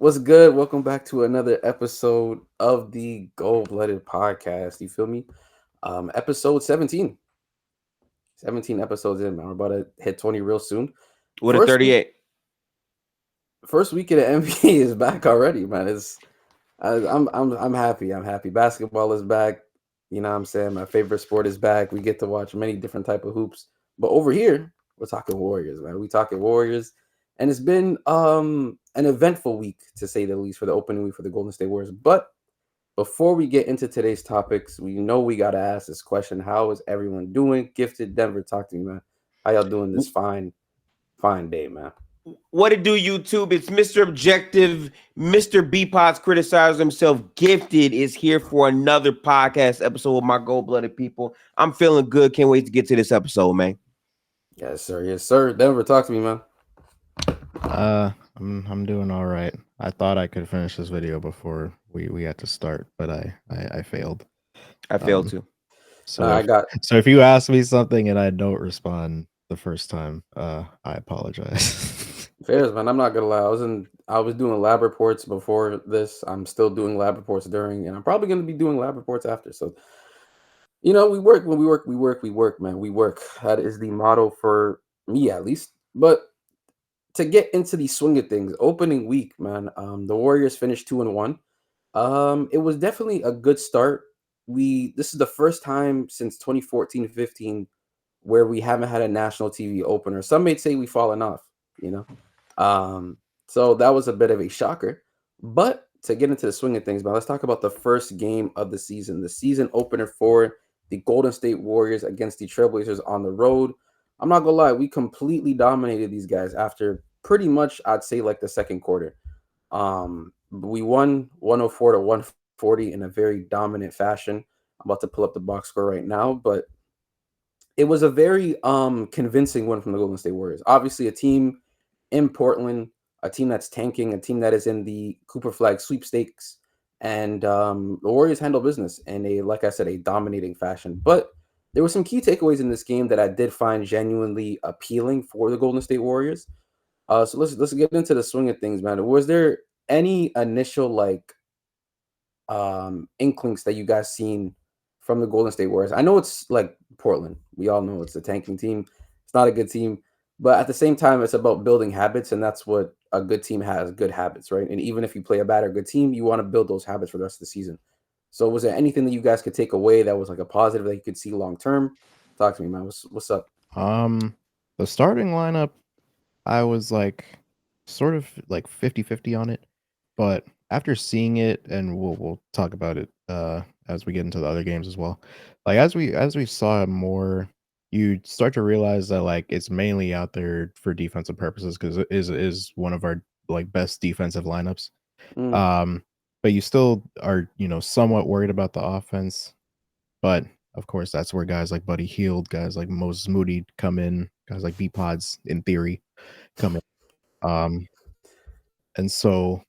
What's good? Welcome back to another episode of the Goldblooded podcast. You feel me? Episode 17. 17 episodes in, man. We're about to hit 20 real soon. With a First week, 38. first week of the NBA is back already, man. I'm happy. I'm happy. Basketball is back. You know what I'm saying? My favorite sport is back. We get to watch many different type of hoops. But over here, we're talking Warriors, man. We talking Warriors. And it's been an eventful week, to say the least, for the opening week for the Golden State Warriors. But before we get into today's topics, we know we gotta ask this question. How is everyone doing? Gifted Denver, talk to me, man. How y'all doing this fine day, man? What it do, YouTube? It's Mr. Objective. Mr. B Pots criticizes himself. Gifted is here for another podcast episode with my gold-blooded people. I'm feeling good. Can't wait to get to this episode, man. Yes, sir. Yes, sir. Denver, talk to me, man. I'm doing all right. I thought I could finish this video before we had to start, but I failed. I failed too. So if you ask me something and I don't respond the first time, I apologize. Fairs, man. I'm not gonna lie. I was doing lab reports before this. I'm still doing lab reports during, and I'm probably gonna be doing lab reports after. So, we work when we work, man. We work. That is the motto for me, at least. But to get into the swing of things, opening week, man. The Warriors finished 2-1. It was definitely a good start. This is the first time since 2014-15 where we haven't had a national TV opener. Some may say we've fallen off, So that was a bit of a shocker. But to get into the swing of things, man, let's talk about the first game of the season opener for the Golden State Warriors against the Trailblazers on the road. I'm not gonna lie, we completely dominated these guys after pretty much, I'd say, like the second quarter. We won 104 to 140 in a very dominant fashion. I'm about to pull up the box score right now, but it was a very convincing win from the Golden State Warriors. Obviously, a team in Portland, a team that's tanking, a team that is in the Cooper Flag sweepstakes, and the Warriors handle business in like I said, a dominating fashion. But there were some key takeaways in this game that I did find genuinely appealing for the Golden State Warriors. So let's get into the swing of things, man. Was there any initial inklings that you guys seen from the Golden State Warriors? I know it's like Portland. We all know it's a tanking team. It's not a good team, but at the same time, it's about building habits, and that's what a good team has: good habits, right? And even if you play a bad or good team, you want to build those habits for the rest of the season. So was there anything that you guys could take away that was like a positive that you could see long term? Talk to me, man. What's up? The starting lineup, I was like sort of like 50-50 on it, but after seeing it, and we'll talk about it as we get into the other games as well. Like as we saw more, you start to realize that like it's mainly out there for defensive purposes because it is one of our like best defensive lineups. But you still are, somewhat worried about the offense. But of course, that's where guys like Buddy Hield, guys like Moses Moody come in, guys like B-Pods, in theory, come in. And so,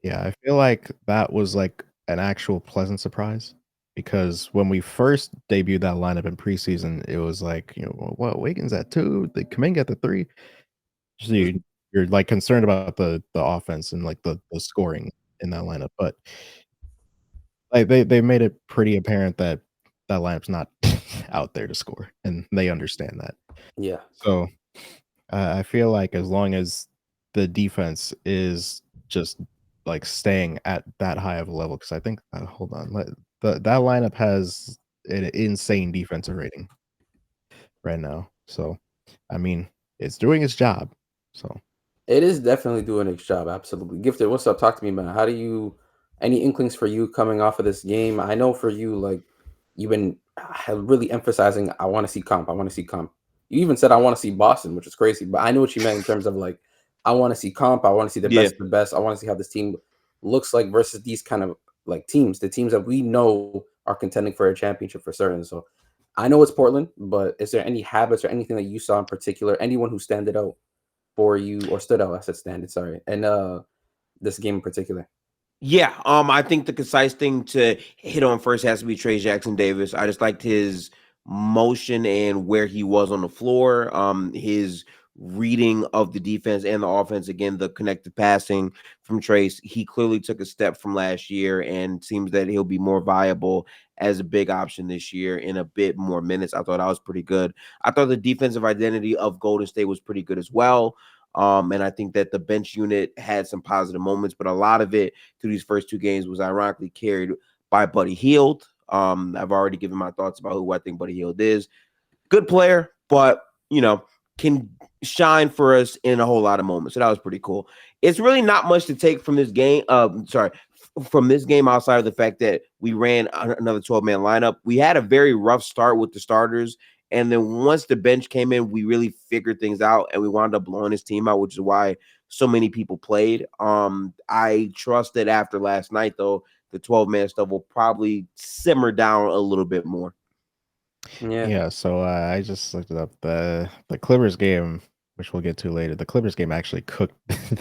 yeah, I feel like that was like an actual pleasant surprise because when we first debuted that lineup in preseason, it was like, what, Wiggins at 2, the Kuminga at the 3. So you're like concerned about the offense and like the scoring in that lineup, but like they made it pretty apparent that lineup's not out there to score, and they understand that. Yeah. So I feel like as long as the defense is just like staying at that high of a level, because I think hold on, that lineup has an insane defensive rating right now. So I mean, it's doing its job. So it is definitely doing its job. Absolutely. Gifted, what's up? Talk to me, man. How do you? Any inklings for you coming off of this game? I know for you, like you've been really emphasizing, I want to see comp. I want to see comp. You even said I want to see Boston, which is crazy. But I know what you meant in terms of like, I want to see comp. I want to see the best of the best. I want to see how this team looks like versus these kind of like teams, the teams that we know are contending for a championship for certain. So I know it's Portland, but is there any habits or anything that you saw in particular? Anyone who stood out for you or stood out? I said standard, sorry. And this game in particular. Yeah, I think the concise thing to hit on first has to be Trey Jackson-Davis. I just liked his motion and where he was on the floor. His reading of the defense and the offense. Again, the connected passing from Trace, he clearly took a step from last year and seems that he'll be more viable as a big option this year in a bit more minutes. I thought that was pretty good. I thought the defensive identity of Golden State was pretty good as well. And I think that the bench unit had some positive moments, but a lot of it through these first two games was ironically carried by Buddy Hield. I've already given my thoughts about who I think Buddy Hield is. Good player, but can shine for us in a whole lot of moments. So that was pretty cool. It's really not much to take from this game. From this game outside of the fact that we ran another 12-man lineup. We had a very rough start with the starters. And then once the bench came in, we really figured things out and we wound up blowing his team out, which is why so many people played. I trust that after last night, though, the 12-man stuff will probably simmer down a little bit more. Yeah. So I just looked it up. The Clippers game, which we'll get to later. The Clippers game actually cooked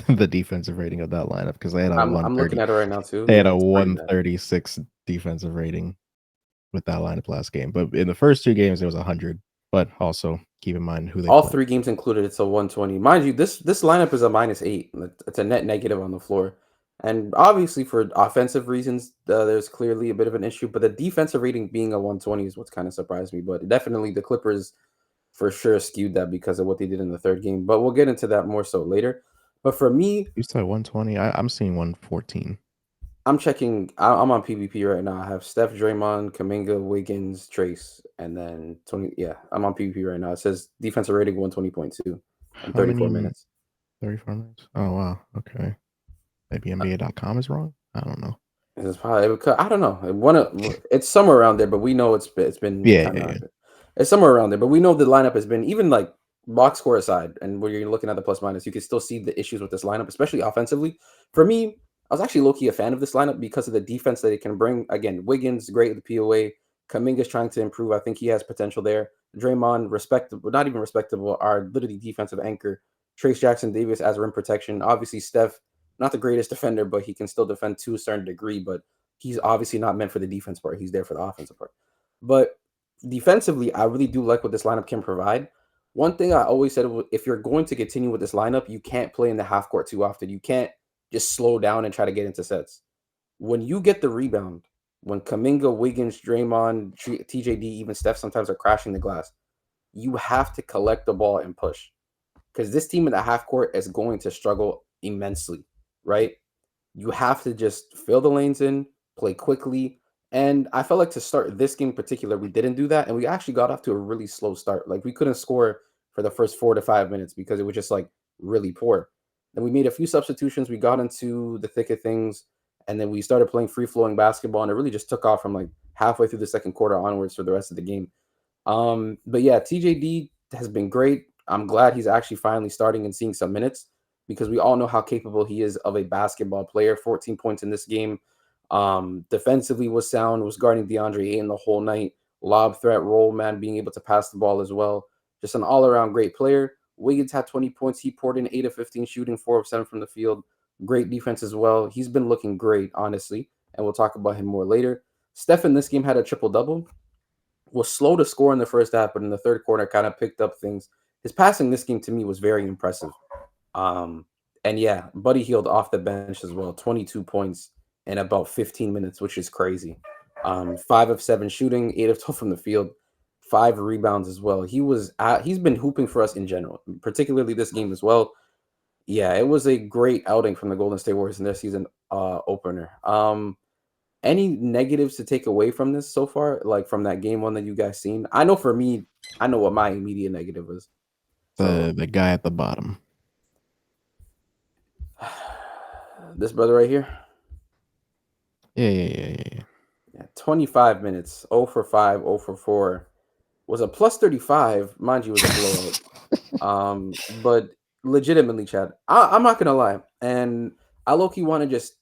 the defensive rating of that lineup because they had a I'm looking at it right now too. They had a 136 defensive rating with that lineup last game. But in the first two games, it was 100. But also keep in mind who they all play. 3 games included. It's a 120. Mind you, this lineup is a -8. It's a net negative on the floor. And obviously, for offensive reasons, there's clearly a bit of an issue. But the defensive rating being a 120 is what's kind of surprised me. But definitely, the Clippers for sure skewed that because of what they did in the third game. But we'll get into that more so later. But for me, you said 120. I'm seeing 114. I'm checking. I'm on PvP right now. I have Steph, Draymond, Kuminga, Wiggins, Trace, and then 20. Yeah, I'm on PvP right now. It says defensive rating 120.2 in 34 minutes. 34 minutes. Oh wow. Okay. Maybe NBA.com is wrong. I don't know. It's probably I don't know. It's somewhere around there, but we know it's been yeah. It's somewhere around there, but we know the lineup has been even like box score aside, and when you're looking at the plus minus, you can still see the issues with this lineup, especially offensively. For me, I was actually low-key a fan of this lineup because of the defense that it can bring. Again, Wiggins, great with the POA. Kuminga's trying to improve. I think he has potential there. Draymond, respectable, not even respectable, are literally defensive anchor. Trace Jackson Davis as rim protection. Obviously, Steph, not the greatest defender, but he can still defend to a certain degree. But he's obviously not meant for the defense part. He's there for the offensive part. But defensively, I really do like what this lineup can provide. One thing I always said, if you're going to continue with this lineup, you can't play in the half court too often. You can't just slow down and try to get into sets. When you get the rebound, when Kuminga, Wiggins, Draymond, TJD, even Steph sometimes are crashing the glass, you have to collect the ball and push. Because this team in the half court is going to struggle immensely, right? You have to just fill the lanes in, play quickly. And I felt like to start this game in particular, we didn't do that. And we actually got off to a really slow start. Like we couldn't score for the first 4 to 5 minutes because it was just like really poor. Then we made a few substitutions. We got into the thick of things. And then we started playing free-flowing basketball. And it really just took off from like halfway through the second quarter onwards for the rest of the game. But yeah, TJD has been great. I'm glad he's actually finally starting and seeing some minutes because we all know how capable he is of a basketball player. 14 points in this game. Defensively was sound, was guarding DeAndre Ayton the whole night. Lob threat, roll man, being able to pass the ball as well. Just an all-around great player. Wiggins had 20 points. He poured in 8 of 15 shooting, 4 of 7 from the field. Great defense as well. He's been looking great, honestly, and we'll talk about him more later. Steph in this game had a triple-double. Was slow to score in the first half, but in the third quarter kind of picked up things. His passing this game to me was very impressive. And yeah, Buddy Hield off the bench as well. 22 points in about 15 minutes, which is crazy. 5 of 7 shooting, 8 of 12 from the field, 5 rebounds as well. He's been hooping for us in general, particularly this game as well. Yeah, it was a great outing from the Golden State Warriors in their season opener. Any negatives to take away from this so far, like from that game one that you guys seen? I know for me, I know what my immediate negative was. The guy at the bottom. This brother right here. Yeah. 25 minutes, 0 for 5, 0 for 4. Was a plus 35. Mind you, it was a blowout. But legitimately, Chad, I'm not going to lie. And I low-key want to just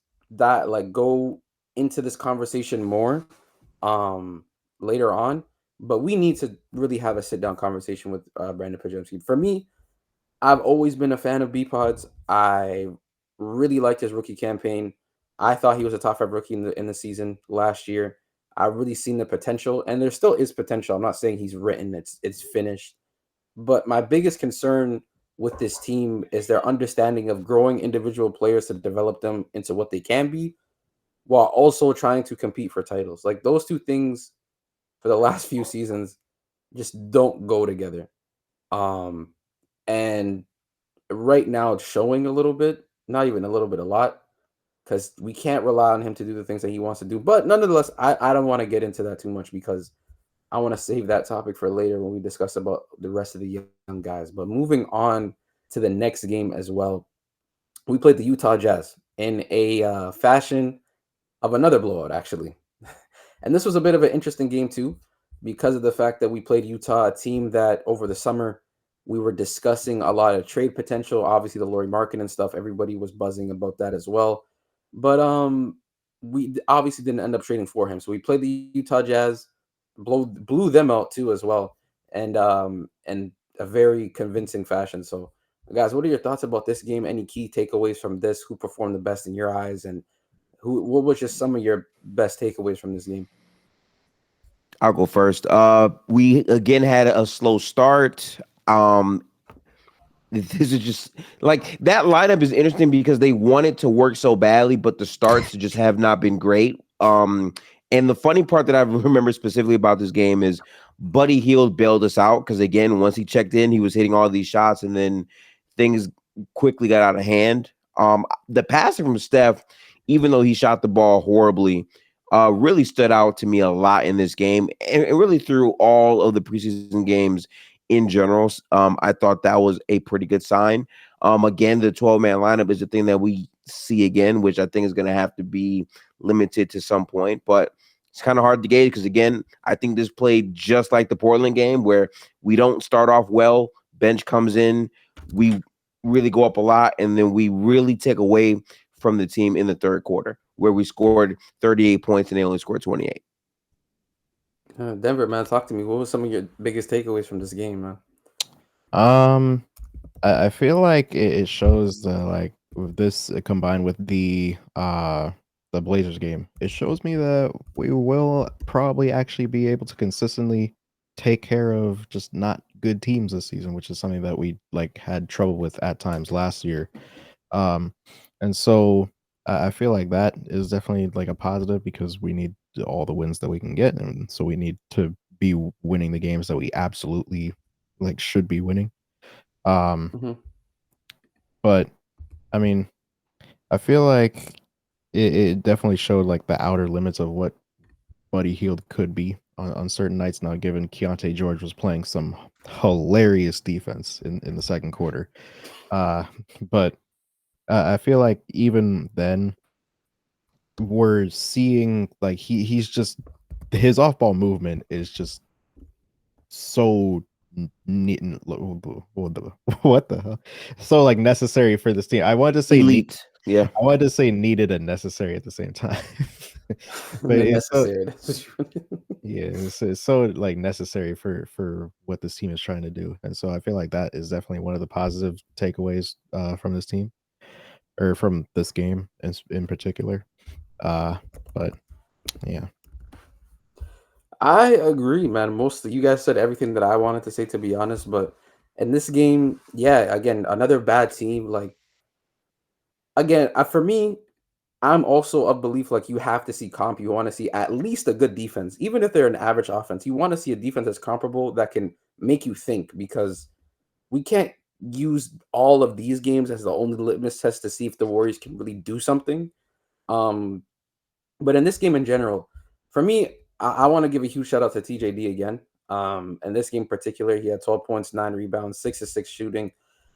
go into this conversation more later on. But we need to really have a sit-down conversation with Brandon Pajemski. For me, I've always been a fan of B-Pods. I really liked his rookie campaign. I thought he was a top 5 rookie in the season last year. I've really seen the potential, and there still is potential. I'm not saying he's written, it's finished. But my biggest concern with this team is their understanding of growing individual players to develop them into what they can be, while also trying to compete for titles. Like those two things for the last few seasons just don't go together. Um, and right now it's showing a little bit, not even a little bit, a lot, because we can't rely on him to do the things that he wants to do. But nonetheless, I don't want to get into that too much because I want to save that topic for later when we discuss about the rest of the young guys. But moving on to the next game as well, we played the Utah Jazz in a fashion of another blowout, actually. And this was a bit of an interesting game too, because of the fact that we played Utah, a team that over the summer we were discussing a lot of trade potential. Obviously, the Laurie Markin and stuff, everybody was buzzing about that as well. But we obviously didn't end up trading for him. So we played the Utah Jazz, blew them out too as well, and a very convincing fashion. So, guys, what are your thoughts about this game? Any key takeaways from this? Who performed the best in your eyes, and who? What was just some of your best takeaways from this game? I'll go first. We again had a slow start. This is just like that lineup is interesting because they want it to work so badly, but the starts just have not been great. And the funny part that I remember specifically about this game is Buddy Hield bailed us out because again, once he checked in, he was hitting all these shots, and then things quickly got out of hand. The passing from Steph, even though he shot the ball horribly, really stood out to me a lot in this game, and really through all of the preseason games in general. I thought that was a pretty good sign. Again, the 12-man lineup is the thing that we see again, which I think is going to have to be limited to some point, but it's kind of hard to gauge because, again, I think this played just like the Portland game where we don't start off well, bench comes in, we really go up a lot, and then we really take away from the team in the third quarter where we scored 38 points and they only scored 28. Denver, man, talk to me. What was some of your biggest takeaways from this game, man? Um, I feel like it shows that like with this combined with the Blazers game, it shows me that we will probably actually be able to consistently take care of just not good teams this season, which is something that we like had trouble with at times last year. Um, and so I feel like that is definitely like a positive because we need all the wins that we can get, and so we need to be winning the games that we absolutely like should be winning. Um, Mm-hmm. but I mean, I feel like it definitely showed like the outer limits of what Buddy Hield could be on certain nights. Now, given Keontae George was playing some hilarious defense in the second quarter, but I feel like even then we're seeing like he's just his off ball movement is just so neat. What the hell? So like necessary for this team. I wanted to say Elite. Yeah. I wanted to say needed and necessary at the same time. But it's so Necessary. yeah, it's so like necessary for what this team is trying to do. And so I feel like that is definitely one of the positive takeaways from this team or from this game in particular. But yeah. I agree, man. Most you guys said everything that I wanted to say, to be honest. But in this game, yeah, again, another bad team. Like again, for me, I'm also of belief like you have to see comp. You want to see at least a good defense, even if they're an average offense. You want to see a defense that's comparable that can make you think because we can't use all of these games as the only litmus test to see if the Warriors can really do something. Um, but in this game in general, for me, I want to give a huge shout out to TJD again. In this game in particular, he had 12 points, 9 rebounds, 6 of 6 shooting.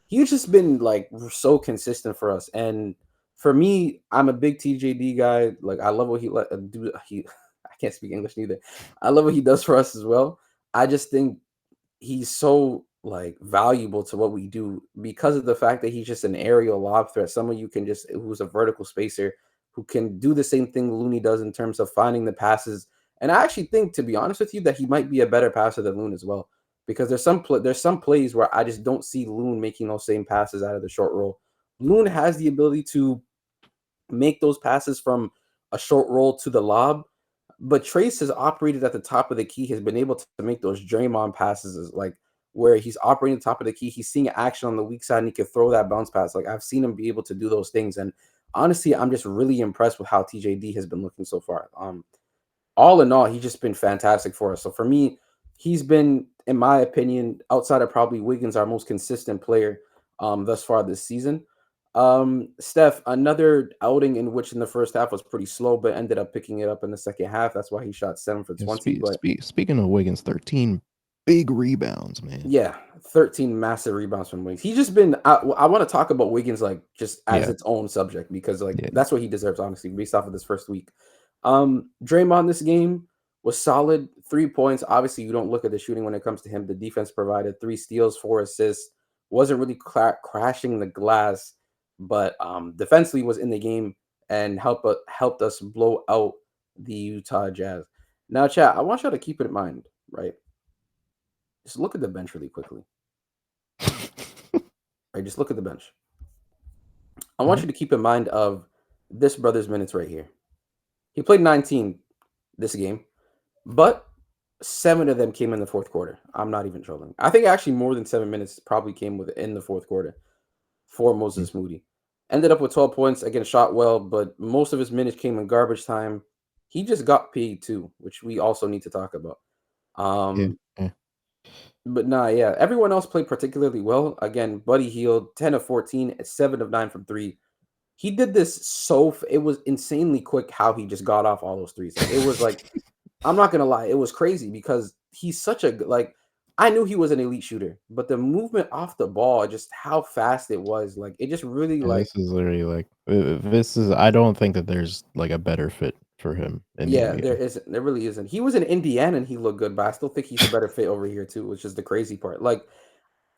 He's just been like so consistent for us. And for me, I'm a big TJD guy. Like I love what he do. He I can't speak English neither. I love what he does for us as well. I just think he's so like valuable to what we do because of the fact that he's just an aerial lob threat. Someone you can just who's a vertical spacer who can do the same thing Looney does in terms of finding the passes. And I actually think, to be honest with you, that he might be a better passer than Loon as well. Because there's some plays where I just don't see Loon making those same passes out of the short roll. Loon has the ability to make those passes from a short roll to the lob, but Trace has operated at the top of the key, has been able to make those Draymond passes like where he's operating the top of the key. He's seeing action on the weak side and he can throw that bounce pass. Like I've seen him be able to do those things. And honestly, I'm just really impressed with how TJD has been looking so far. All in all, he's just been fantastic for us. So for me, he's been, in my opinion, outside of probably Wiggins, our most consistent player thus far this season. Steph, another outing in which in the first half was pretty slow, but ended up picking it up in the second half. That's why he shot 7 for 20. But Speaking of Wiggins, 13 big rebounds, man. yeah, 13 massive rebounds from Wiggins. He's just been. I want to talk about Wiggins like just as its own subject because that's what he deserves, honestly, based off of this first week. Draymond this game was solid. 3 points. Obviously, you don't look at the shooting when it comes to him. The defense provided 3 steals, 4 assists. Wasn't really crashing the glass, but defensively was in the game and helped us blow out the Utah Jazz. Now, chat, I want y'all to keep it in mind, right? Just look at the bench really quickly. Right, just look at the bench. I want you to keep in mind of this brother's minutes right here. He played 19 this game, but 7 of them came in the fourth quarter. I'm not even trolling. I think actually more than 7 minutes probably came within the fourth quarter for Moses Moody. Ended up with 12 points. Again, shot well, but most of his minutes came in garbage time. He just got paid too, which we also need to talk about. But yeah, everyone else played particularly well. Again, Buddy Hield, 10 of 14, 7 of 9 from 3. He did this it was insanely quick how he just got off all those threes. It was like, I'm not going to lie, it was crazy because he's such a, like, I knew he was an elite shooter, but the movement off the ball, just how fast it was, like, it just really, like. This is literally like, I don't think that there's like a better fit for him in the NBA. There isn't. There really isn't. He was in Indiana and he looked good, but I still think he's a better fit over here too, which is the crazy part. Like,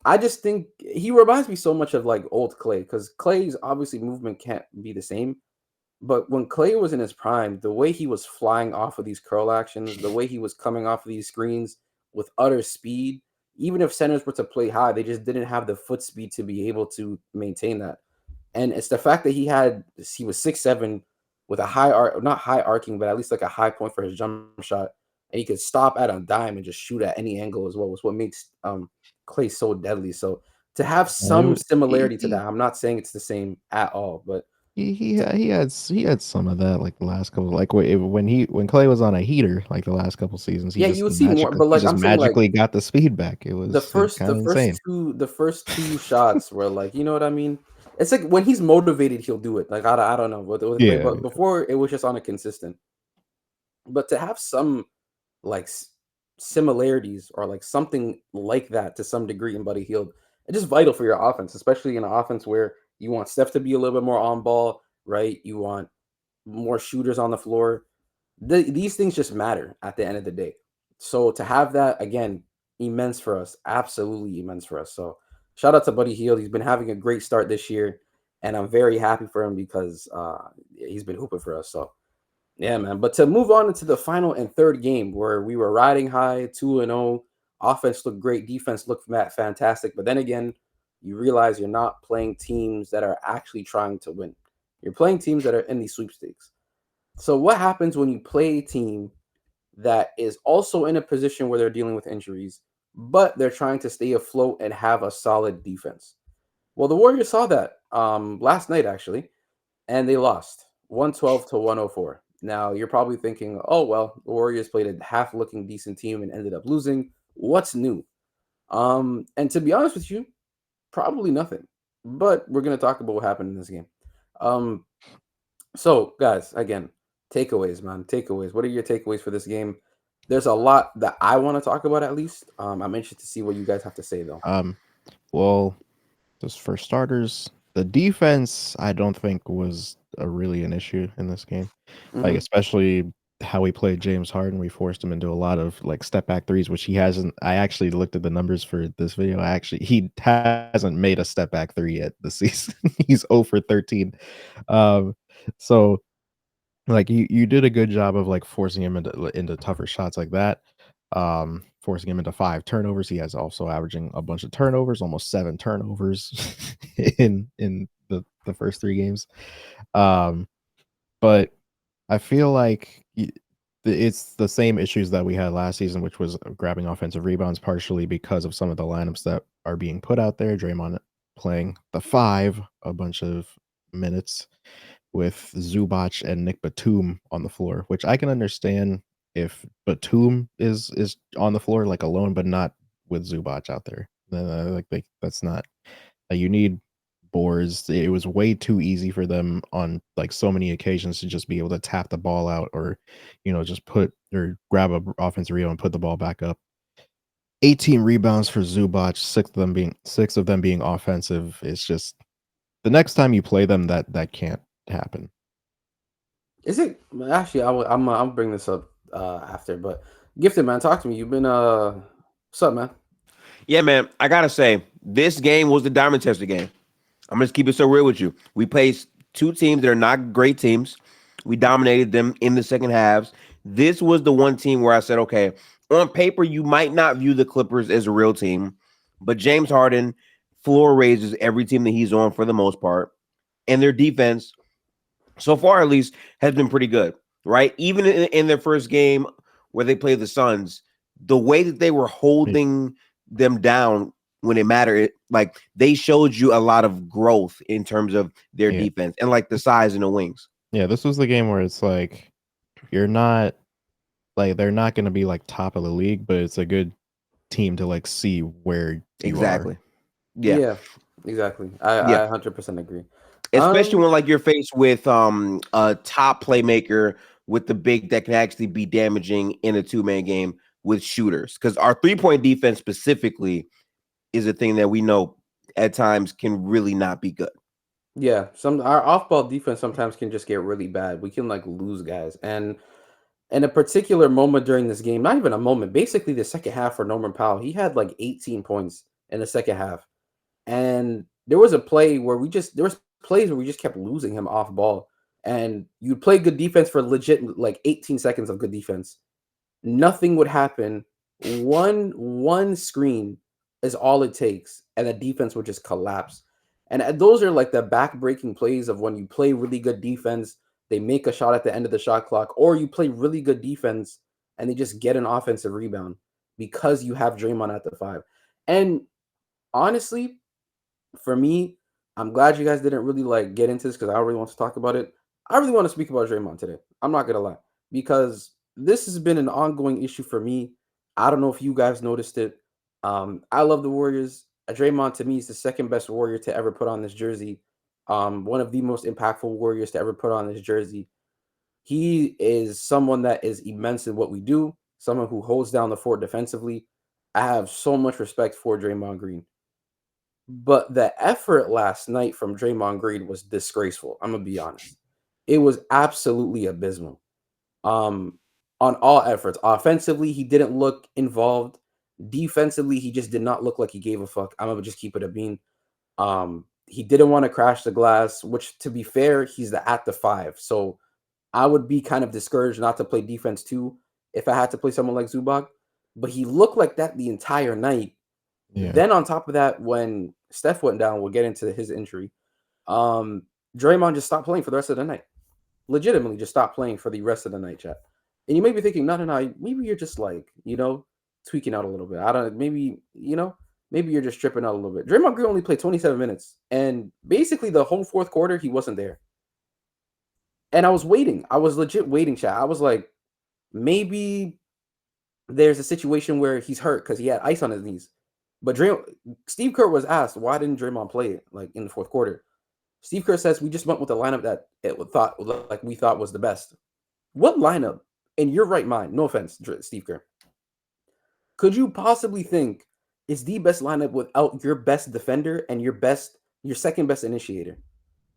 I just think he reminds me so much of like old Clay because Clay's obviously movement can't be the same. But when Clay was in his prime, the way he was flying off of these curl actions, the way he was coming off of these screens with utter speed, even if centers were to play high, they just didn't have the foot speed to be able to maintain that. And it's the fact that he was 6'7" with a not high arcing, but at least like a high point for his jump shot. And he could stop at a dime and just shoot at any angle as well, was what makes Clay so deadly. So to have some similarity to that, I'm not saying it's the same at all, but he had some of that like the last couple, like when Clay was on a heater like the last couple seasons. You would see more, but like I'm saying, magically got the speed back. It was the first two shots were like, you know what I mean? It's like when he's motivated, he'll do it. Like I don't know, but before it was just on a consistent. But to have some like similarities or like something like that to some degree in Buddy Hield, it's just vital for your offense, especially in an offense where you want Steph to be a little bit more on ball, right? You want more shooters on the floor. These things just matter at the end of the day. So to have that, again, immense for us, absolutely immense for us. So shout out to Buddy Hield. He's been having a great start this year, and I'm very happy for him because he's been hooping for us. So yeah, man. But to move on into the final and third game where we were riding high, 2-0, offense looked great, defense looked fantastic. But then again, you realize you're not playing teams that are actually trying to win. You're playing teams that are in these sweepstakes. So what happens when you play a team that is also in a position where they're dealing with injuries, but they're trying to stay afloat and have a solid defense? Well, the Warriors saw that last night, actually, and they lost 112-104. Now, you're probably thinking, oh, well, the Warriors played a half-looking decent team and ended up losing. What's new? And to be honest with you, probably nothing. But we're going to talk about what happened in this game. So, guys, again, takeaways, man. Takeaways. What are your takeaways for this game? There's a lot that I want to talk about, at least. I'm interested to see what you guys have to say, though. Well, just for starters, the defense, I don't think was really an issue in this game. Like, especially how we played James Harden. We forced him into a lot of like step back threes, which he hasn't. I actually looked at the numbers for this video. He hasn't made a step back three yet this season. He's 0 for 13. So like you did a good job of like forcing him into tougher shots like that. Forcing him into 5 turnovers. He has also averaging a bunch of turnovers, almost 7 turnovers in the first 3 games. But I feel like it's the same issues that we had last season, which was grabbing offensive rebounds, partially because of some of the lineups that are being put out there. Draymond playing the 5 a bunch of minutes with Zubac and Nick Batum on the floor, which I can understand if Batum is on the floor like alone, but not with Zubac out there. That's not. You need boards. It was way too easy for them on like so many occasions to just be able to tap the ball out, or just put or grab a offensive rebound and put the ball back up. 18 rebounds for Zubac, six of them being offensive. It's just the next time you play them, that can't happen. Is it actually? I'm bring this up after, but Gifted, man, talk to me. You've been what's up, man? Yeah, man. I gotta say, this game was the diamond tester game. I'm gonna just keep it so real with you. We played 2 teams that are not great teams. We dominated them in the second halves. This was the one team where I said, okay, on paper, you might not view the Clippers as a real team, but James Harden floor raises every team that he's on for the most part. And their defense, so far at least, has been pretty good, right? Even in their first game where they played the Suns, the way that they were holding them down when it mattered, like they showed you a lot of growth in terms of their defense and like the size and the wings. Yeah, this was the game where it's like you're not like they're not going to be like top of the league, but it's a good team to like see where you are. Yeah, exactly. I 100% agree. Especially when like you're faced with a top playmaker with the big that can actually be damaging in a 2-man game with shooters. Because our 3-point defense specifically is a thing that we know at times can really not be good. Yeah, our off-ball defense sometimes can just get really bad. We can like lose guys, and in a particular moment during this game, not even a moment, basically the second half for Norman Powell, he had like 18 points in the second half, and there was plays where we just kept losing him off ball, and you'd play good defense for legit like 18 seconds of good defense, nothing would happen. One screen is all it takes, and the defense would just collapse. And those are like the back-breaking plays of when you play really good defense, they make a shot at the end of the shot clock, or you play really good defense and they just get an offensive rebound because you have Draymond at the 5. And honestly, for me, I'm glad you guys didn't really like get into this because I really want to talk about it. I really want to speak about Draymond today. I'm not gonna lie, because this has been an ongoing issue for me. I don't know if you guys noticed it. I love the Warriors. Draymond to me is the second best Warrior to ever put on this jersey. One of the most impactful Warriors to ever put on this jersey. He is someone that is immense in what we do, someone who holds down the fort defensively. I have so much respect for Draymond Green. But the effort last night from Draymond Green was disgraceful. I'm gonna be honest. It was absolutely abysmal. On all efforts. Offensively, he didn't look involved. Defensively, he just did not look like he gave a fuck. I'm gonna just keep it a bean. He didn't want to crash the glass, which to be fair, he's at the 5. So I would be kind of discouraged not to play defense too if I had to play someone like Zubac. But he looked like that the entire night. Yeah. Then on top of that, when Steph went down, we'll get into his injury. Draymond just stopped playing for the rest of the night. Legitimately just stopped playing for the rest of the night, chat. And you may be thinking, no, maybe you're just like, tweaking out a little bit. I don't maybe you're just tripping out a little bit. Draymond Green only played 27 minutes, and basically the whole fourth quarter he wasn't there. And I was waiting. I was legit waiting, chat. I was like, maybe there's a situation where he's hurt because he had ice on his knees. But Steve Kerr was asked, why didn't Draymond play like in the fourth quarter? Steve Kerr says we just went with the lineup that we thought was the best. What lineup, in your right mind, no offense, Steve Kerr, could you possibly think is the best lineup without your best defender and your second best initiator?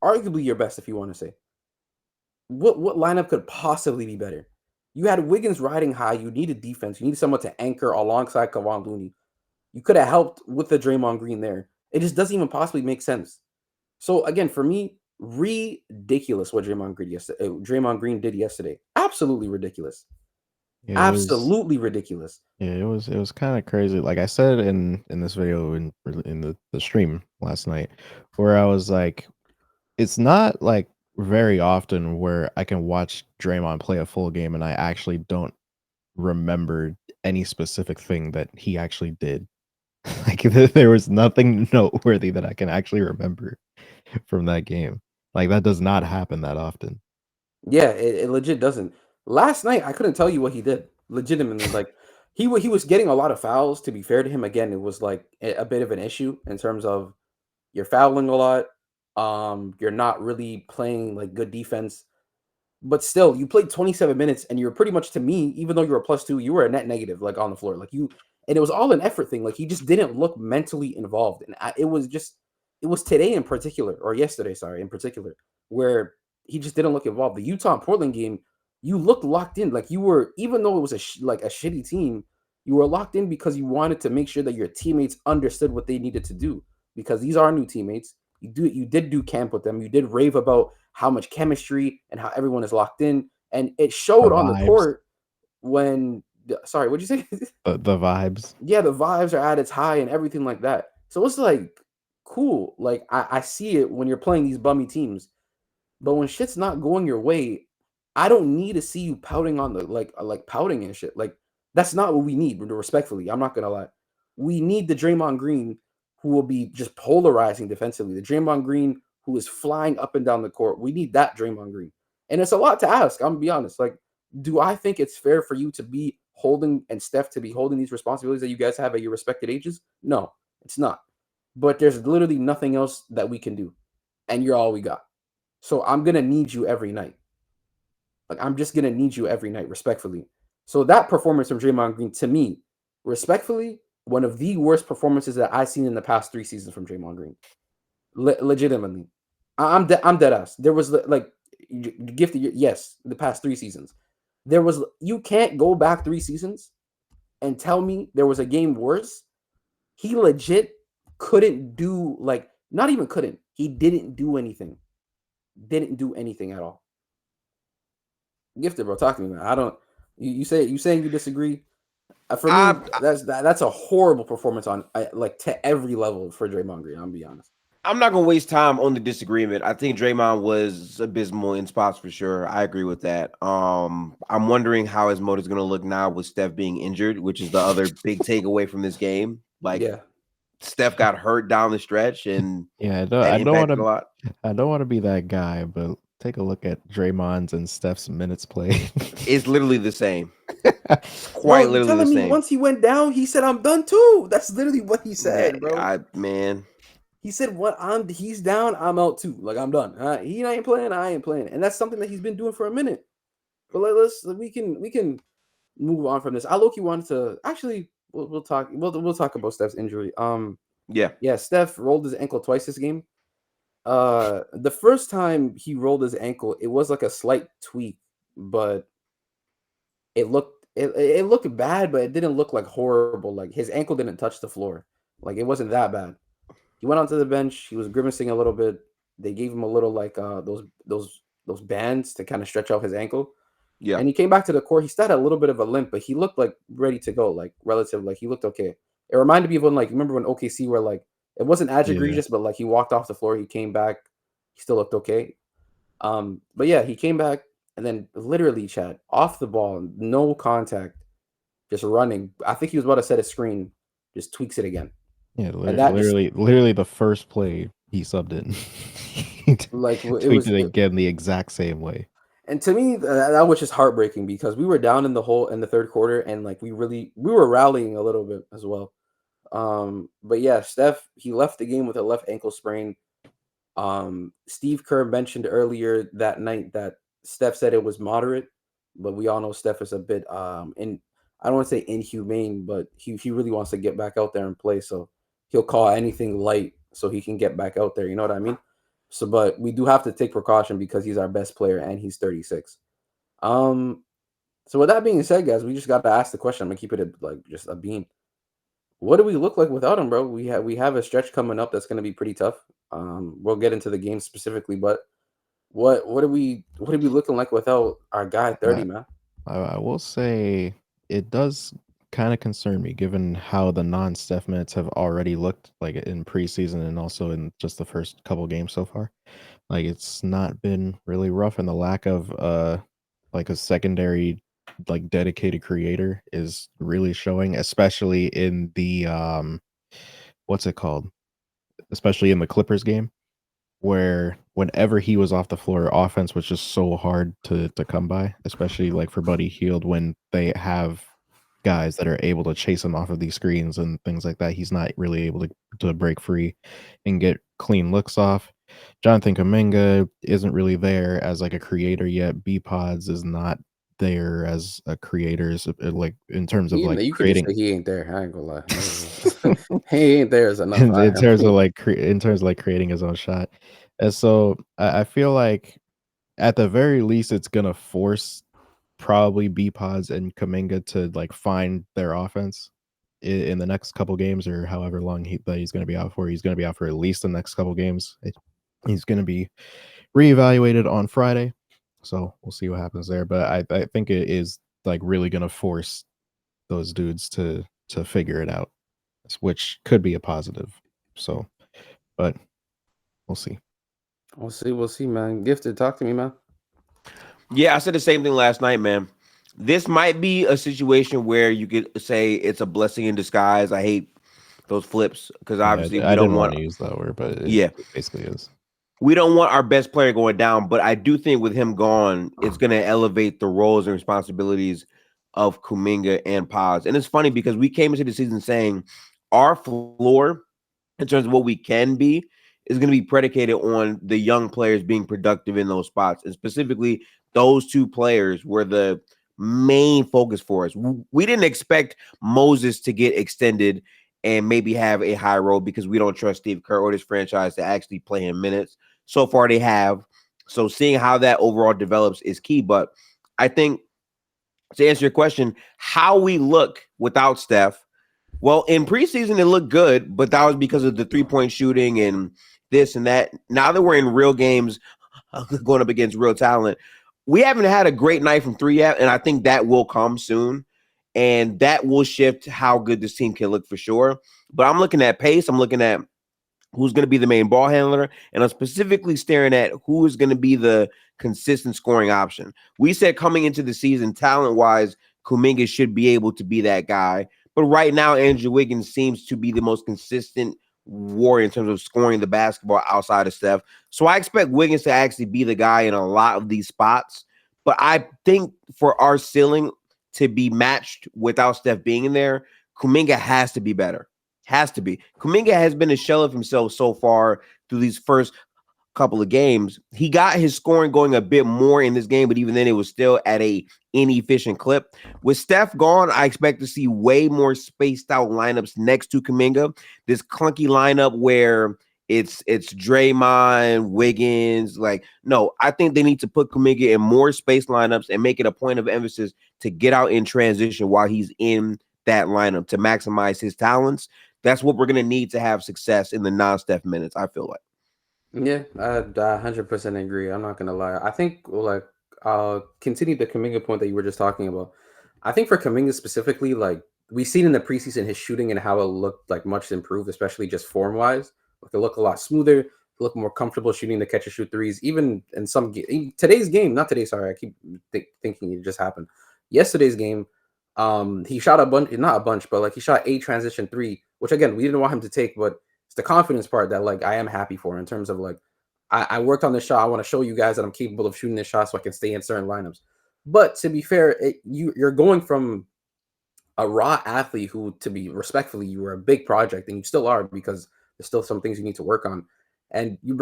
Arguably your best, if you want to say. What lineup could possibly be better? You had Wiggins riding high. You needed defense. You needed someone to anchor alongside Kevon Looney. You could have helped with the Draymond Green there. It just doesn't even possibly make sense. So again, for me, ridiculous what Draymond Green did yesterday. Absolutely ridiculous. Yeah, absolutely ridiculous. Yeah, it was kind of crazy. Like I said in this video in the stream last night, where I was like, it's not like very often where I can watch Draymond play a full game and I actually don't remember any specific thing that he actually did. Like there was nothing noteworthy that I can actually remember from that game. Like that does not happen that often. Yeah, it legit doesn't. Last night, I couldn't tell you what he did. Legitimately, like he was getting a lot of fouls. To be fair to him, again, it was like a bit of an issue in terms of you're fouling a lot. You're not really playing like good defense. But still, you played 27 minutes and you're pretty much, to me, even though you were a +2, you were a net negative, like on the floor. Like you, and it was all an effort thing. Like he just didn't look mentally involved. And it was today in particular, or yesterday, sorry, in particular, where he just didn't look involved. The Utah and Portland game, you looked locked in. Like you were, even though it was like a shitty team, you were locked in because you wanted to make sure that your teammates understood what they needed to do. Because these are new teammates. You did do camp with them. You did rave about how much chemistry and how everyone is locked in. And it The showed on the vibes, court when, sorry, what'd you say? the vibes. Yeah, the vibes are at its high and everything like that. So it's like cool. Like I see it when you're playing these bummy teams. But when shit's not going your way, I don't need to see you pouting on the like pouting and shit. Like that's not what we need, respectfully. I'm not gonna lie. We need the Draymond Green who will be just polarizing defensively. The Draymond Green who is flying up and down the court. We need that Draymond Green. And it's a lot to ask. I'm gonna be honest. Like, do I think it's fair for you to be holding and Steph to be holding these responsibilities that you guys have at your respected ages? No, it's not. But there's literally nothing else that we can do. And you're all we got. So I'm gonna need you every night. Like I'm just gonna need you every night, respectfully. So that performance from Draymond Green, to me, respectfully, one of the worst performances that I've seen in the past 3 seasons from Draymond Green. Legitimately, I'm dead ass. There was like gifted, yes, the past 3 seasons. There was, you can't go back 3 seasons and tell me there was a game worse. He legit couldn't do, like, not even couldn't. He didn't do anything. Didn't do anything at all. Gifted, bro. Talk to me, man. I don't. You saying you disagree? For me, I that's a horrible performance on like to every level for Draymond Green. I'm gonna be honest. I'm not gonna waste time on the disagreement. I think Draymond was abysmal in spots for sure. I agree with that. I'm wondering how his mode is gonna look now with Steph being injured, which is the other big takeaway from this game. Like Yeah, Steph got hurt down the stretch and Yeah, that I don't want impacted a to. lot. I don't want to be that guy, but take a look at Draymond's and Steph's minutes played. It's literally the same. bro. Quite You literally the telling me same. once he went down, he said, "I'm done too." That's literally what he said, bro. Man, He said, "What he's down, I'm out too. Like I'm done. He ain't playing, I ain't playing." And that's something that he's been doing for a minute. But we can move on from this. I low-key wanted to actually we'll talk about Steph's injury. yeah. Yeah, Steph rolled his ankle twice this game. The first time he rolled his ankle, it was like a slight tweak, but it looked bad, but it didn't look like horrible. Like his ankle didn't touch the floor. Like it wasn't that bad. He went onto the bench. He was grimacing a little bit. They gave him a little like those bands to kind of stretch out his ankle. Yeah. And he came back to the court. He still had a little bit of a limp, but he looked like ready to go, like relative, like he looked okay. It reminded me of when, like, remember when OKC were like, it wasn't as Yeah, egregious, but like he walked off the floor, he came back, he still looked okay. But yeah, he came back and then literally, Chad, off the ball, no contact, just running. I think he was about to set a screen, just tweaks it again. yeah. And that just Literally, the first play he subbed in, he like it tweaked was it it, again the exact same way. and to me that was just heartbreaking because we were down in the hole in the third quarter and like we were rallying a little bit as well. But yeah, Steph, he left the game with a left ankle sprain. Steve Kerr mentioned earlier that night that Steph said it was moderate, but we all know Steph is a bit in I don't want to say inhumane, but he really wants to get back out there and play. So he'll call anything light so he can get back out there. You know what I mean? So, but we do have to take precaution because he's our best player and he's 36. Um, so with that being said, guys, we just got to ask the question. I'm gonna keep it like just a beam. What do we look like without him, bro? We have a stretch coming up that's gonna be pretty tough. We'll get into the game specifically, but what are we looking like without our guy 30, I, man? I will say it does kind of concern me given how the non-Steph minutes have already looked like in preseason and also in just the first couple games so far. Like it's not been really rough, and the lack of like a secondary like dedicated creator is really showing, especially in the what's it called? Especially in the Clippers game, where whenever he was off the floor, offense was just so hard to come by, especially like for Buddy Hield when they have guys that are able to chase him off of these screens and things like that. He's not really able to break free and get clean looks off. Jonathan Kuminga isn't really there as like a creator yet. B Pods is not there as a creator, so, like in terms of like You could just creating say he ain't there. I ain't gonna lie. He ain't there is enough. in terms of like in terms of like creating his own shot. And so I feel like at the very least it's gonna force probably B Pods and Kaminga to like find their offense in the next couple games or however long that he's going to be out for. He's going to be out for at least the next couple games. He's going to be reevaluated on Friday, so we'll see what happens there. But I think it is like really going to force those dudes to figure it out, which could be a positive. So, but we'll see. We'll see, man. Gifted, talk to me, man. Yeah, I said the same thing last night, man. This might be a situation where you could say it's a blessing in disguise. I hate those flips because obviously I we don't didn't want. want to use that word, but Yeah, it basically is. we don't want our best player going down, but I do think with him gone, it's going to elevate the roles and responsibilities of Kuminga and Paz. And it's funny because we came into the season saying our floor in terms of what we can be is going to be predicated on the young players being productive in those spots. And specifically, those two players were the main focus for us. We didn't expect Moses to get extended and maybe have a high role because we don't trust Steve Kerr or this franchise to actually play him minutes. So far, they have. So seeing how that overall develops is key. But I think to answer your question, how we look without Steph, well, in preseason, it looked good, but that was because of the 3-point shooting and this and that. Now that we're in real games, going up against real talent, we haven't had a great night from three yet, and I think that will come soon. And that will shift how good this team can look for sure. But I'm looking at pace. I'm looking at who's going to be the main ball handler, and I'm specifically staring at who is going to be the consistent scoring option. We said coming into the season, talent-wise, Kuminga should be able to be that guy. But right now, Andrew Wiggins seems to be the most consistent warrior in terms of scoring the basketball outside of Steph. So I expect Wiggins to actually be the guy in a lot of these spots. But I think for our ceiling to be matched without Steph being in there, Kuminga has to be better. Has to be. Kuminga has been a shell of himself so far through these first couple of games. He got his scoring going a bit more in this game, but even then it was still at a inefficient clip. With Steph gone, I expect to see way more spaced out lineups next to Kuminga. This clunky lineup where it's Draymond, Wiggins. Like, no, I think they need to put Kuminga in more space lineups and make it a point of emphasis to get out in transition while he's in that lineup to maximize his talents. That's what we're going to need to have success in the non-Steph minutes, I feel like. Yeah, I 100% agree. I'm not gonna lie. I think like continue the Kaminga point that you were just talking about. I think for Kaminga specifically, like we've seen in the preseason his shooting and how it looked like much improved, especially just form wise. Like it looked a lot smoother, look more comfortable shooting the catch and shoot threes. Even in today's game, not today. Sorry, I keep thinking it just happened. Yesterday's game, he shot a bunch, not a bunch, but like he shot a transition three, which again we didn't want him to take, but it's the confidence part that like I am happy for in terms of like I worked on this shot. I want to show you guys that I'm capable of shooting this shot so I can stay in certain lineups. But to be fair, you're going from a raw athlete who, to be respectfully, you were a big project and you still are because there's still some things you need to work on. And you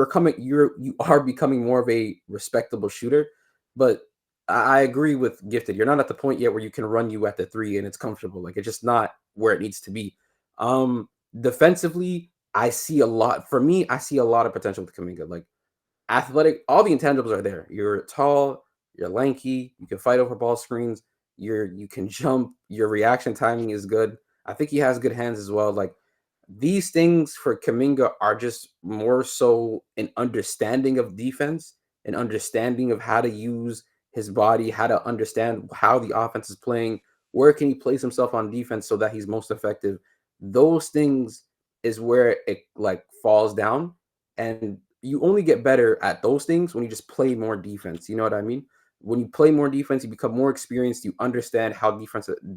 are becoming more of a respectable shooter. But I agree with Gifted. You're not at the point yet where you can run you at the three and it's comfortable. Like it's just not where it needs to be. Defensively, I see a lot. For me, I see a lot of potential with Kaminga. Like athletic, all the intangibles are there. You're tall, you're lanky, you can fight over ball screens, you can jump, your reaction timing is good. I think he has good hands as well. Like these things for Kaminga are just more so an understanding of defense, an understanding of how to use his body, how to understand how the offense is playing, where can he place himself on defense so that he's most effective. Those things is where it like falls down. And you only get better at those things when you just play more defense. You know what I mean? When you play more defense, you become more experienced. You understand how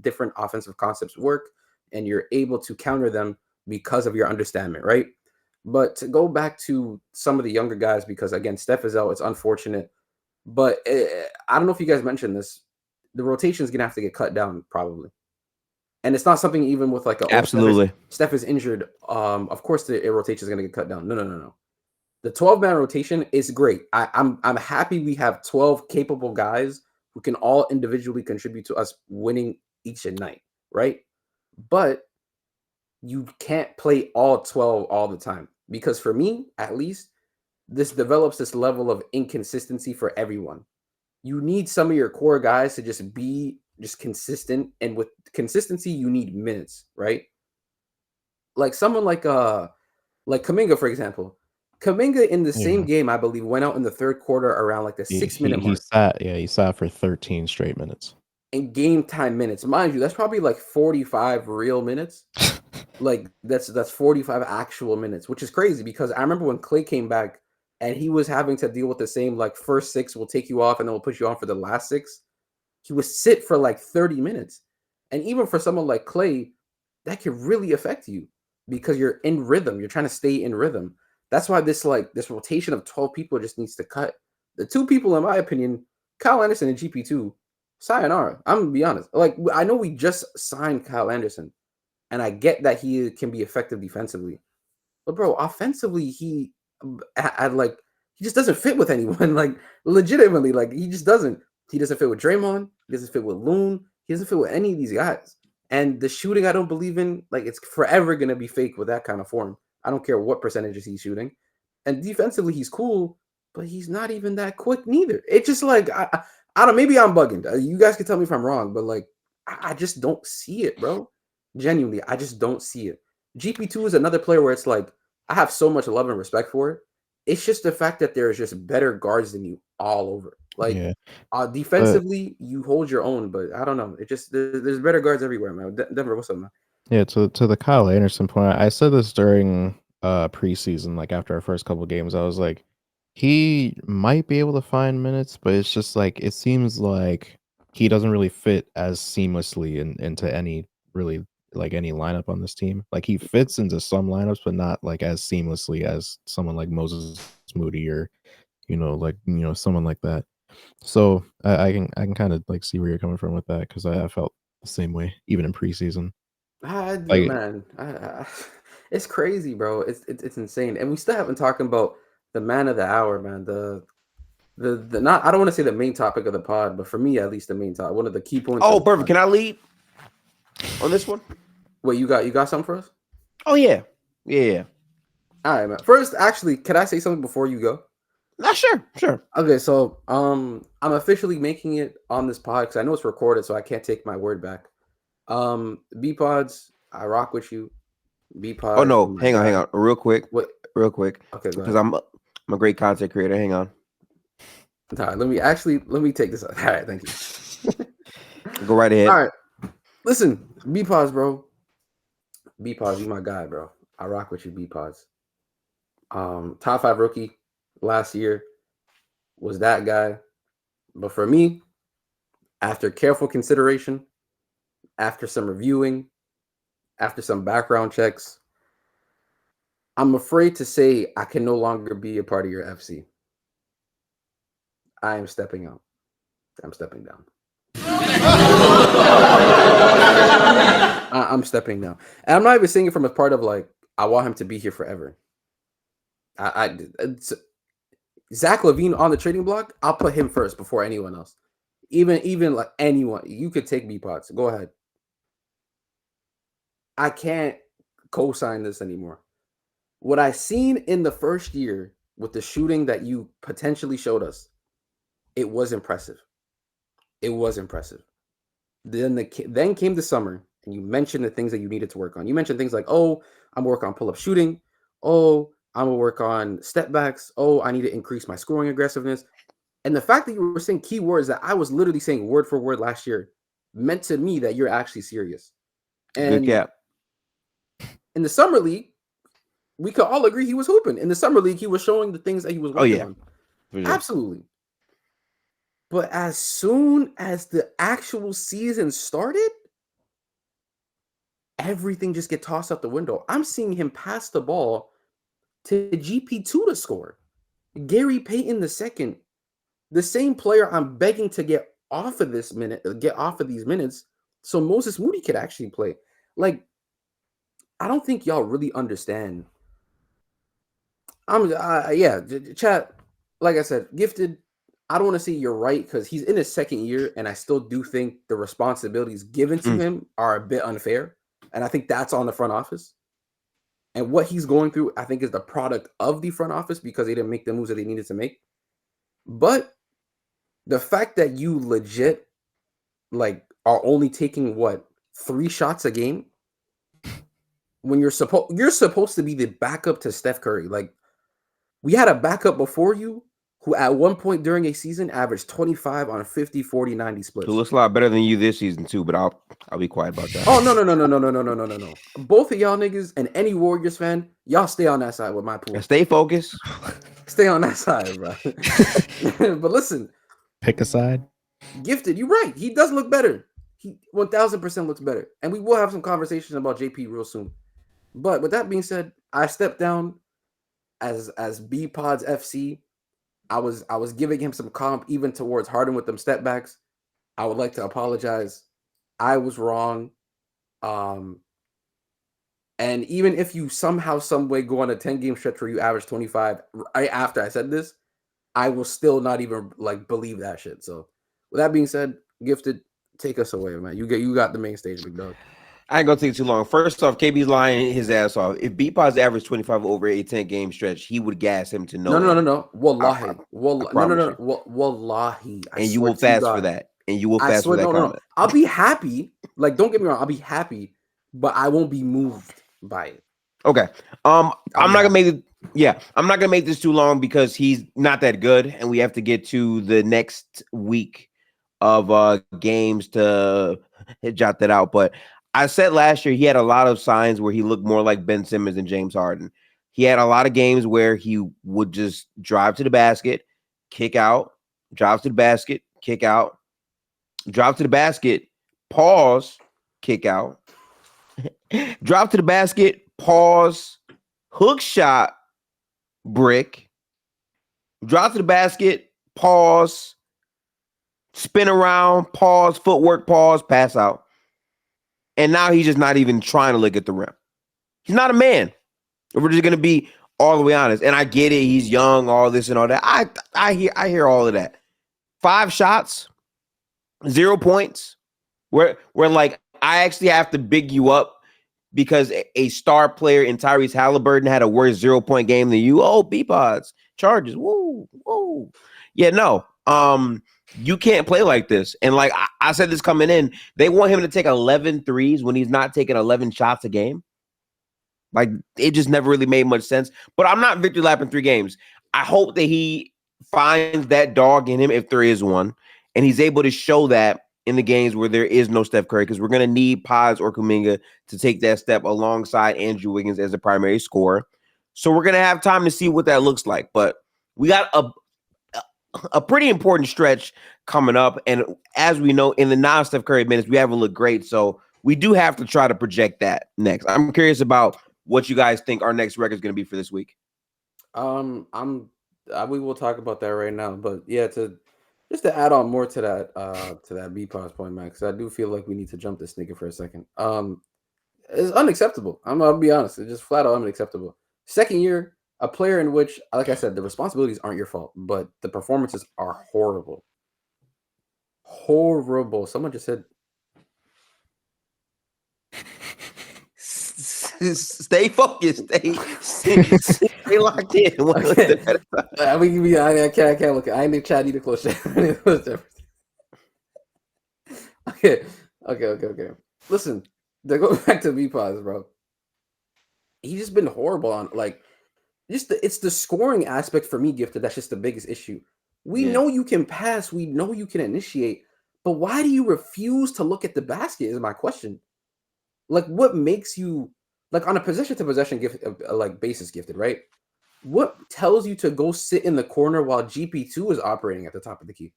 different offensive concepts work, and you're able to counter them because of your understanding, right? But to go back to some of the younger guys, because again, Steph is out. It's unfortunate, but I don't know if you guys mentioned this. The rotation is gonna have to get cut down probably, and it's not something even with like a Absolutely. Steph is injured. Of course the rotation is gonna get cut down. No. The 12-man rotation is great. I'm happy we have 12 capable guys who can all individually contribute to us winning each night, right? But you can't play all 12 all the time because for me, at least, this develops this level of inconsistency for everyone. You need some of your core guys to just be just consistent, and with consistency, you need minutes, right? Like someone like Kuminga, for example. Kuminga in the same game, I believe, went out in the third quarter around like the 6-minute mark. He sat for 13 straight minutes. In game time minutes. Mind you, that's probably like 45 real minutes. Like that's 45 actual minutes, which is crazy because I remember when Clay came back and he was having to deal with the same like first 6 will take you off and then we'll put you on for the last 6. He would sit for like 30 minutes. And even for someone like Clay, that could really affect you because you're in rhythm. You're trying to stay in rhythm. That's why this rotation of 12 people just needs to cut. The 2 people, in my opinion, Kyle Anderson and GP2, sayonara. I'm going to be honest. Like, I know we just signed Kyle Anderson, and I get that he can be effective defensively. But, bro, offensively, he just doesn't fit with anyone. Like, legitimately, like, he just doesn't. He doesn't fit with Draymond. He doesn't fit with Loon. He doesn't fit with any of these guys. And the shooting, I don't believe in. Like, it's forever going to be fake with that kind of form. I don't care what percentages he's shooting. And defensively, he's cool, but he's not even that quick neither. It's just like, I don't, maybe I'm bugging. You guys can tell me if I'm wrong, but like, I just don't see it, bro. Genuinely, I just don't see it. GP2 is another player where it's like, I have so much love and respect for it. It's just the fact that there's just better guards than you all over. Like, defensively, you hold your own, but I don't know. It just, there's better guards everywhere, man. Denver, what's up, man? Yeah, to the Kyle Anderson point, I said this during preseason, like after our first couple of games, I was like, he might be able to find minutes, but it's just like it seems like he doesn't really fit as seamlessly into any really like any lineup on this team. Like he fits into some lineups, but not like as seamlessly as someone like Moses Moody or someone like that. So I can kind of like see where you're coming from with that because I felt the same way even in preseason. Man, it's crazy, bro. It's insane, and we still haven't talked about the man of the hour, man. The not, I don't want to say the main topic of the pod, but for me at least the main topic, one of the key points. Oh, perfect. Can I lead on this one? Wait, you got something for us? Oh yeah. All right, man. First, actually, can I say something before you go? Sure. Okay, so I'm officially making it on this pod because I know it's recorded, so I can't take my word back. B pods, I rock with you. B pods. Oh no, hang on, real quick. What? Real quick. Okay, because I'm a great content creator. Hang on. All right, let me take this out. All right, thank you. Go right ahead. All right, listen, B pods, bro. B pods, you my guy, bro. I rock with you, B pods. Top 5 rookie last year was that guy, but for me, after careful consideration, after some reviewing, after some background checks, I'm afraid to say I can no longer be a part of your FC. I am stepping out. I'm stepping down. I'm stepping down. And I'm not even saying it from a part of like, I want him to be here forever. Zach LaVine on the trading block, I'll put him first before anyone else. Even like anyone. You could take B-Pods. Go ahead. I can't co-sign this anymore. What I seen in the first year with the shooting that you potentially showed us, it was impressive. It was impressive. Then came the summer, and you mentioned the things that you needed to work on. You mentioned things like, oh, I'm working on pull-up shooting. Oh, I'm going to work on step backs. Oh, I need to increase my scoring aggressiveness. And the fact that you were saying key words that I was literally saying word for word last year meant to me that you're actually serious. And good cap. In the summer league, we could all agree he was hooping. In the summer league, he was showing the things that he was working on. For sure. Absolutely. But as soon as the actual season started, everything just get tossed out the window. I'm seeing him pass the ball to GP2 to score. Gary Payton II, the same player I'm begging to get off of these minutes, so Moses Moody could actually play. Like, I don't think y'all really understand. Chat. Like I said, Gifted. I don't want to say you're right because he's in his second year, and I still do think the responsibilities given to him are a bit unfair, and I think that's on the front office. And what he's going through, I think, is the product of the front office because they didn't make the moves that they needed to make. But the fact that you legit are only taking 3 shots a game when you're supposed to be the backup to Steph Curry. Like, we had a backup before you who at one point during a season averaged 25 on 50, 40, 90 splits. Who looks a lot better than you this season too, but I'll be quiet about that. Oh no. Both of y'all niggas and any Warriors fan, y'all stay on that side with my pool. Stay focused. Stay on that side, bro. But listen, pick a side. Gifted, you're right. He does look better. He 1000% looks better. And we will have some conversations about JP real soon. But with that being said, I stepped down as B Pods FC. I was giving him some comp even towards Harden with them step backs. I would like to apologize. I was wrong. And even if you somehow, some way go on a 10-game stretch where you average 25 right after I said this, I will still not even believe that shit. So with that being said, Gifted, take us away, man. You got the main stage, big dog. I ain't gonna take too long. First off, KB's lying his ass off. If B-Pod's average 25 over a 10-game stretch, he would gas him to no. No. Wallahi. Wallahi. And you will fast for that. And you will fast for that comment. No. I'll be happy. Don't get me wrong. I'll be happy, but I won't be moved by it. Okay. I'm not gonna make it. Yeah, I'm not gonna make this too long because he's not that good, and we have to get to the next week of games to jot that out. But I said last year he had a lot of signs where he looked more like Ben Simmons than James Harden. He had a lot of games where he would just drive to the basket, kick out, drive to the basket, kick out, drive to the basket, pause, kick out, drop to the basket, pause, hook shot, brick, drop to the basket, pause, spin around, pause, footwork, pause, pass out. And now he's just not even trying to look at the rim. He's not a man. If we're just gonna be all the way honest. And I get it, he's young, all this and all that. I hear all of that. 5 shots, 0 points. Where I actually have to big you up because a star player in Tyrese Halliburton had a worse 0-point game than you. Oh, B-Pods, charges. Woo. Yeah, no. You can't play like this. And I said this coming in, they want him to take 11 threes when he's not taking 11 shots a game. It just never really made much sense. But I'm not victory lapping 3 games. I hope that he finds that dog in him if there is one. And he's able to show that in the games where there is no Steph Curry, because we're going to need Pods or Kuminga to take that step alongside Andrew Wiggins as the primary scorer. So we're going to have time to see what that looks like. But we got a pretty important stretch coming up. And as we know, in the non-Steph Curry minutes, we haven't looked great. So we do have to try to project that next. I'm curious about what you guys think our next record is going to be for this week. We will talk about that right now. But yeah, to add on more to that B-Pause point, man, because I do feel like we need to jump this nigga for a second. It's unacceptable. I'll be honest. It's just flat out unacceptable. Second year, a player in which, like I said, the responsibilities aren't your fault, but the performances are horrible. Horrible. Someone just said, stay focused. Stay locked in. Okay. I can't look. I need Chad. Need to close shit. Okay. Listen, to go back to V-Pause, bro. He's just been horrible on it's the scoring aspect for me, Gifted. That's just the biggest issue. We know you can pass. We know you can initiate. But why do you refuse to look at the basket is my question. What makes you like on a possession to possession gift, like basis gifted, right? What tells you to go sit in the corner while GP2 is operating at the top of the key?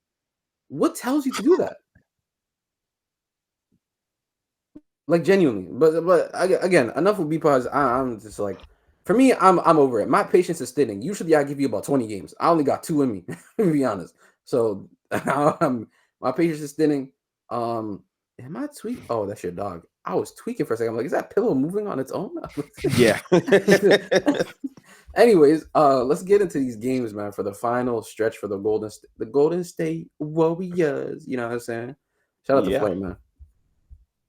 What tells you to do that? Like genuinely, but again, enough with B-Pods. I'm just like, for me, I'm over it. My patience is thinning. Usually, I give you about 20 games. I only got 2 in me, to be honest. So, my patience is thinning. Am I tweaking? Oh, that's your dog. I was tweaking for a second. I'm like, is that pillow moving on its own? Yeah. Anyways, let's get into these games, man, for the final stretch for the Golden State Warriors. You know what I'm saying? Shout out to Flight, man.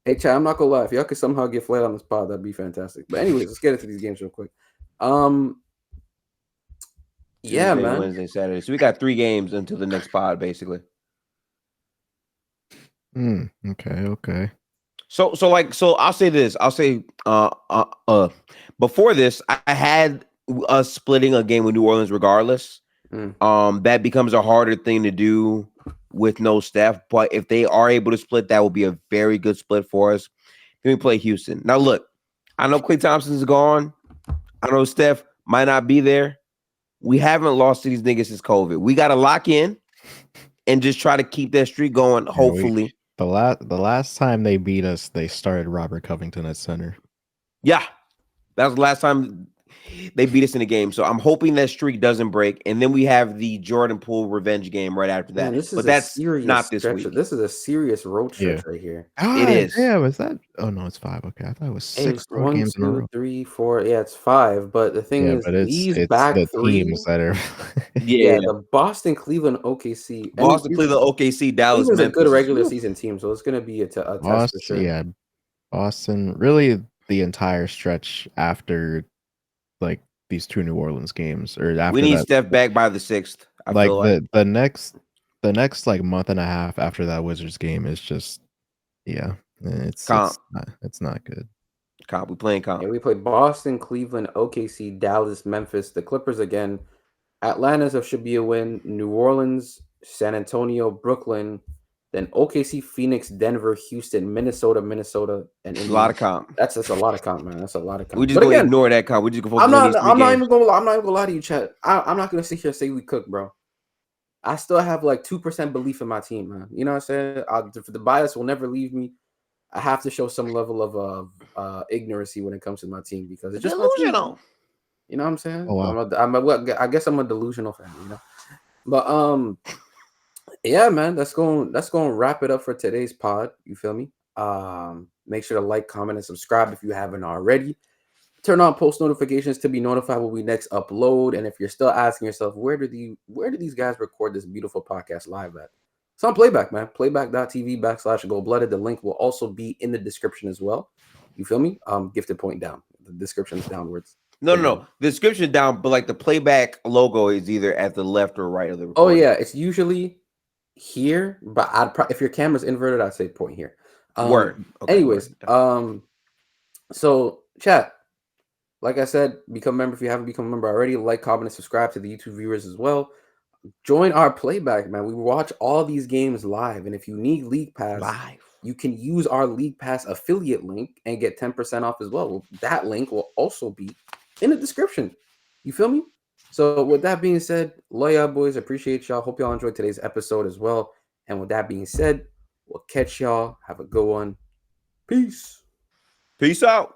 Hey, Chad, I'm not gonna lie. If y'all could somehow get Flight on this pod, that'd be fantastic. But anyways, let's get into these games real quick. Yeah, Tuesday, man. Wednesday, Saturday. So we got 3 games until the next pod, basically. Okay. So I'll say this. I'll say before this, I had us splitting a game with New Orleans regardless. That becomes a harder thing to do with no Steph. But if they are able to split, that will be a very good split for us. Then we play Houston. Now look, I know Klay Thompson's gone. I know Steph might not be there. We haven't lost to these niggas since COVID. We got to lock in and just try to keep that streak going, hopefully. The last time they beat us, they started Robert Covington at center. Yeah. That was the last time they beat us in a game. So I'm hoping that streak doesn't break. And then we have the Jordan Poole revenge game right after that. Man, but that's not this stretch. week. This is a serious road stretch right here. It is. Yeah, was that? Oh, no, it's 5. Okay. I thought it was 6 road games in a row. 1, 2, 3, 4. Yeah, it's 5. But the thing is, these back the 3 teams that are. the Boston, Cleveland, OKC. Boston, Cleveland, OKC, Dallas, Cleveland's Memphis. A good regular season team, so it's going to be a test for sure. Yeah, Boston, really the entire stretch after like these 2 New Orleans games, or after we need Steph back by the 6th. I like feel like the next like month and a half after that Wizards game is just it's not good. We playing comp. Yeah, we played Boston, Cleveland, OKC, Dallas, Memphis, the Clippers again. Atlanta should be a win. New Orleans, San Antonio, Brooklyn, then OKC, Phoenix, Denver, Houston, Minnesota, and Indiana. A lot of comp. That's a lot of comp, man. That's a lot of comp. We just gonna ignore that comp. We just gonna focus on these 3 I'm not games. even gonna lie to you, Chad. I'm not gonna sit here and say we cook, bro. I still have like 2% belief in my team, man. You know what I'm saying? The bias will never leave me. I have to show some level of ignorancy when it comes to my team because it's just delusional. You know what I'm saying? Oh, wow. I guess I'm a delusional fan, you know. But yeah, man, that's going to wrap it up for today's pod. You feel me? Make sure to like, comment, and subscribe if you haven't already. Turn on post notifications to be notified when we next upload. And if you're still asking yourself, where do these guys record this beautiful podcast live at? It's on Playback, man. Playback.tv/Goldblooded. The link will also be in the description as well. You feel me? Gifted point down. The description is downwards. No. The description down, but like the Playback logo is either at the left or right of the recording. Oh yeah, it's usually here, but if your camera's inverted, I'd say point here. Word. Okay, anyways, so chat. Like I said, become a member if you haven't become a member already. Like, comment, and subscribe to the YouTube viewers as well. Join our Playback, man. We watch all these games live, and if you need League Pass, you can use our League Pass affiliate link and get 10% off as well. That link will also be in the description. You feel me? So with that being said, love y'all boys. Appreciate y'all. Hope y'all enjoyed today's episode as well. And with that being said, we'll catch y'all. Have a good one. Peace. Peace out.